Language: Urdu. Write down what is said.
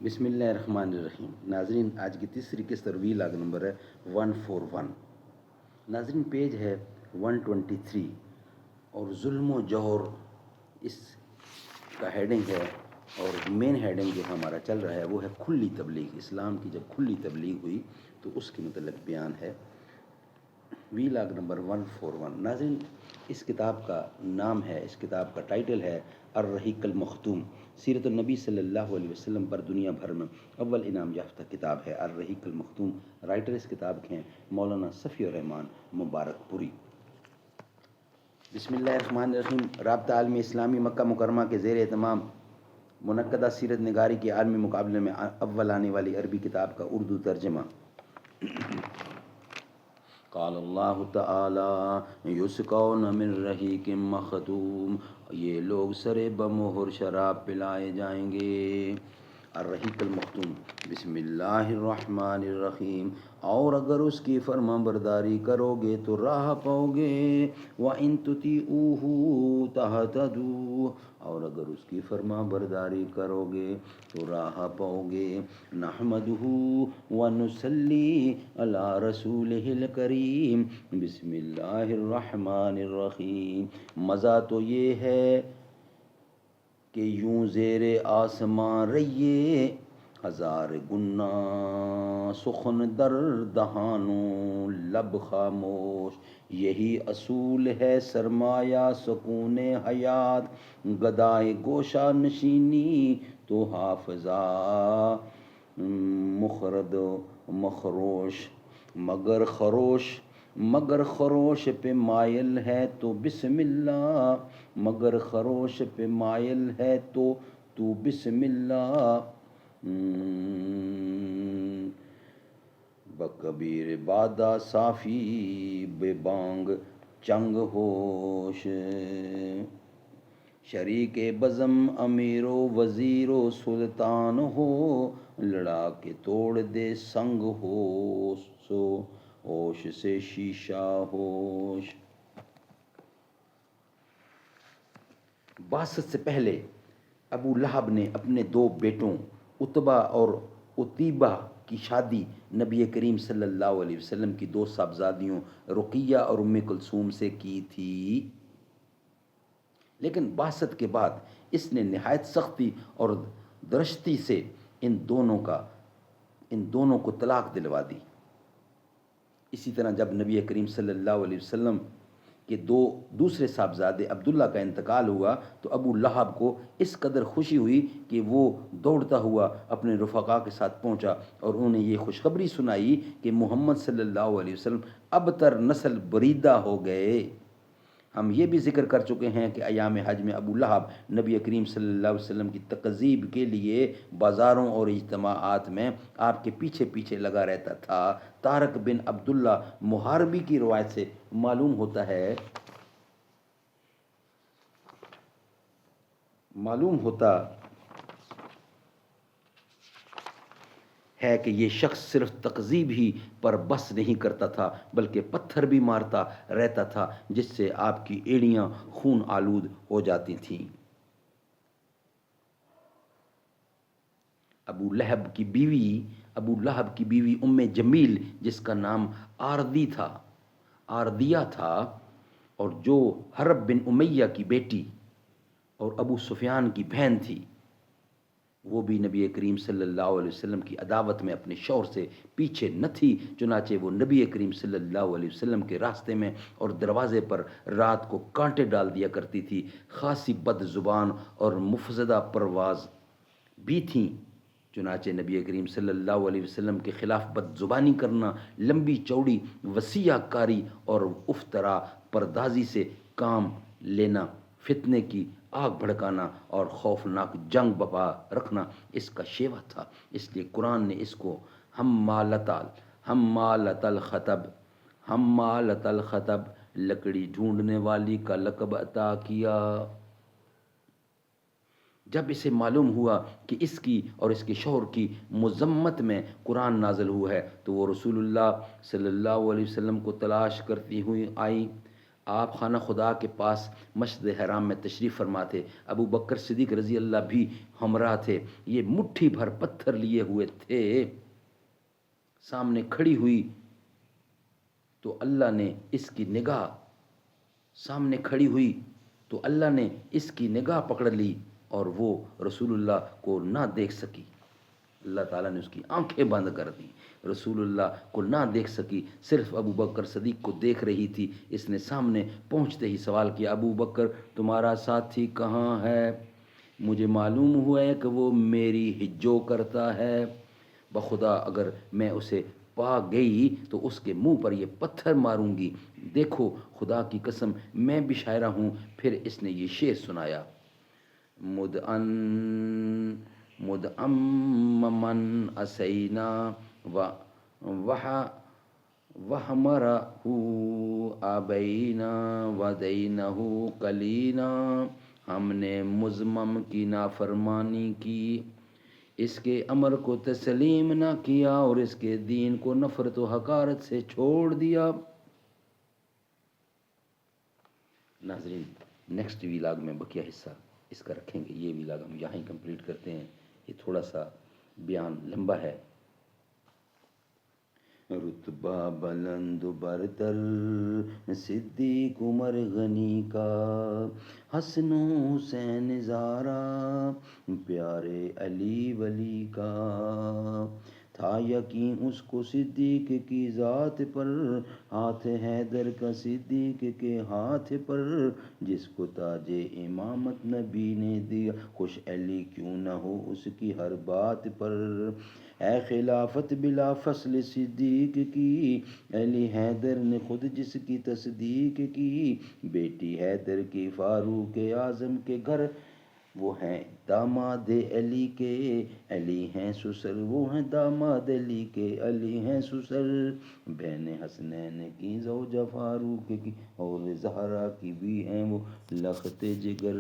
بسم اللہ الرحمن الرحیم۔ ناظرین، آج کی تیسری قسط اور وی لاگ نمبر ہے 141۔ ناظرین، پیج ہے 123 اور ظلم و جور اس کا ہیڈنگ ہے، اور مین ہیڈنگ جو ہمارا چل رہا ہے وہ ہے کھلی تبلیغ۔ اسلام کی جب کھلی تبلیغ ہوئی تو اس کے متعلق بیان ہے، وی لاگ نمبر 141۔ ناظرین، اس کتاب کا نام ہے، اس کتاب کا ٹائٹل ہے الرحیق المختوم۔ سیرت النبی صلی اللہ علیہ وسلم پر دنیا بھر میں اول انعام یافتہ کتاب ہے الرحیق المختوم۔ رائٹر اس کتاب کے ہیں مولانا صفی الرحمان مبارک پوری۔ بسم اللہ الرحمن الرحیم۔ رابطہ عالمی اسلامی مکہ مکرمہ کے زیر اہتمام منعقدہ سیرت نگاری کے عالمی مقابلے میں اول آنے والی عربی کتاب کا اردو ترجمہ۔ قال اللہ تعالی یسقون من رحیق مختوم، یہ لوگ سرے بمہر شراب پلائے جائیں گے۔ الرحیق المختوم، بسم اللہ الرحمن الرحیم۔ اور اگر اس کی فرما برداری کرو گے تو راہ پاؤ گے، وَإِن تُطِیعُوهُ تَہْتَدُوا، اور اگر اس کی فرما برداری کرو گے تو راہ پاؤ گے۔ نحمدہ ونصلی علی رسولہ الکریم، بسم اللہ الرحمن الرحیم۔ مزہ تو یہ ہے کہ یوں زیر آسمان رہیے، ہزار گناہ سخن در دہانوں لب خاموش۔ یہی اصول ہے سرمایہ سکون حیات، گدائے گوشہ نشینی تو حافظہ مخرد مخروش۔ مگر خروش پہ مائل ہے تو بسم اللہ، مگر خروش پہ مائل ہے تو بسم اللہ۔ بکبیر بادہ صافی بے بانگ چنگ ہوش، شریک بزم امیر و وزیر و سلطان ہو، لڑا کے توڑ دے سنگ ہو سو ہوش سے شیشہ ہوش۔ بعثت سے پہلے ابو لہب نے اپنے دو بیٹوں عتبہ اور عتیبہ کی شادی نبی کریم صلی اللہ علیہ وسلم کی دو صاحبزادیوں رقیہ اور ام کلثوم سے کی تھی، لیکن بعثت کے بعد اس نے نہایت سختی اور درشتی سے ان دونوں کو طلاق دلوا دی۔ اسی طرح جب نبی کریم صلی اللہ علیہ وسلم کے دوسرے صاحبزادے عبداللہ کا انتقال ہوا تو ابو لہب کو اس قدر خوشی ہوئی کہ وہ دوڑتا ہوا اپنے رفقا کے ساتھ پہنچا اور انہیں یہ خوشخبری سنائی کہ محمد صلی اللہ علیہ وسلم ابتر نسل بریدہ ہو گئے۔ ہم یہ بھی ذکر کر چکے ہیں کہ ایام حج میں ابو لہب نبی کریم صلی اللہ علیہ وسلم کی تکذیب کے لیے بازاروں اور اجتماعات میں آپ کے پیچھے پیچھے لگا رہتا تھا۔ طارق بن عبداللہ محاربی کی روایت سے معلوم ہوتا ہے کہ یہ شخص صرف تکذیب ہی پر بس نہیں کرتا تھا بلکہ پتھر بھی مارتا رہتا تھا، جس سے آپ کی ایڑیاں خون آلود ہو جاتی تھیں۔ ابو لہب کی بیوی ام جمیل، جس کا نام آردیہ تھا اور جو حرب بن امیہ کی بیٹی اور ابو سفیان کی بہن تھی، وہ بھی نبی کریم صلی اللہ علیہ وسلم کی عداوت میں اپنے شوہر سے پیچھے نہ تھی، چنانچہ وہ نبی کریم صلی اللہ علیہ وسلم کے راستے میں اور دروازے پر رات کو کانٹے ڈال دیا کرتی تھی۔ خاصی بد زبان اور مفسدہ پرواز بھی تھیں، چنانچہ نبی کریم صلی اللہ علیہ وسلم کے خلاف بد زبانی کرنا، لمبی چوڑی وصیح کاری اور افطرا پردازی سے کام لینا، فتنے کی آگ بھڑکانا اور خوفناک جنگ بپا رکھنا اس کا شیوا تھا۔ اس لیے قرآن نے اس کو حمالۃ الحطب لکڑی ڈھونڈنے والی کا لقب عطا کیا۔ جب اسے معلوم ہوا کہ اس کی اور اس کے شوہر کی مذمت میں قرآن نازل ہوا ہے تو وہ رسول اللہ صلی اللہ علیہ وسلم کو تلاش کرتی ہوئی آئی۔ آپ خانہ خدا کے پاس مسجد حرام میں تشریف فرما تھے، ابو بکر صدیق رضی اللہ بھی ہمراہ تھے، یہ مٹھی بھر پتھر لیے ہوئے تھے، سامنے کھڑی ہوئی تو اللہ نے اس کی نگاہ، سامنے کھڑی ہوئی تو اللہ نے اس کی نگاہ پکڑ لی اور وہ رسول اللہ کو نہ دیکھ سکی، اللہ تعالیٰ نے اس کی آنکھیں بند کر دی، رسول اللہ کو نہ دیکھ سکی، صرف ابو بکر صدیق کو دیکھ رہی تھی۔ اس نے سامنے پہنچتے ہی سوال کیا، ابو بکر تمہارا ساتھی کہاں ہے؟ مجھے معلوم ہوا ہے کہ وہ میری ہجو کرتا ہے، بخدا اگر میں اسے پا گئی تو اس کے منہ پر یہ پتھر ماروں گی، دیکھو خدا کی قسم میں بھی شاعرہ ہوں۔ پھر اس نے یہ شعر سنایا، مدعممن اسینا وحمرہ آبینا ودینہ کلینا، ہم نے مزمم کی نافرمانی کی، اس کے امر کو تسلیم نہ کیا اور اس کے دین کو نفرت و حقارت سے چھوڑ دیا۔ ناظرین نیکسٹ ویلاگ میں بقیہ حصہ اس کا رکھیں گے، یہ ویلاگ ہم یہاں ہی کمپلیٹ کرتے ہیں، یہ تھوڑا سا بیان لمبا ہے۔ رتبہ بلند برتر صدیق عمر غنی کا، حسن و حسین زارا پیارے علی ولی کا، تھا یقین اس کو صدیق کی ذات پر، ہاتھ حیدر کا صدیق کے ہاتھ پر، جس کو تاج امامت نبی نے دیا، خوش علی کیوں نہ ہو اس کی ہر بات پر، اے خلافت بلا فصل صدیق کی، علی حیدر نے خود جس کی تصدیق کی، بیٹی حیدر کی فاروق اعظم کے گھر، وہ ہیں داماد علی کے، علی ہیں سسر، وہ ہیں داماد علی کے، علی ہیں سسر، بہن حسنین کی زوجہ فاروق کی اور زہرا کی بھی ہیں وہ لخت جگر۔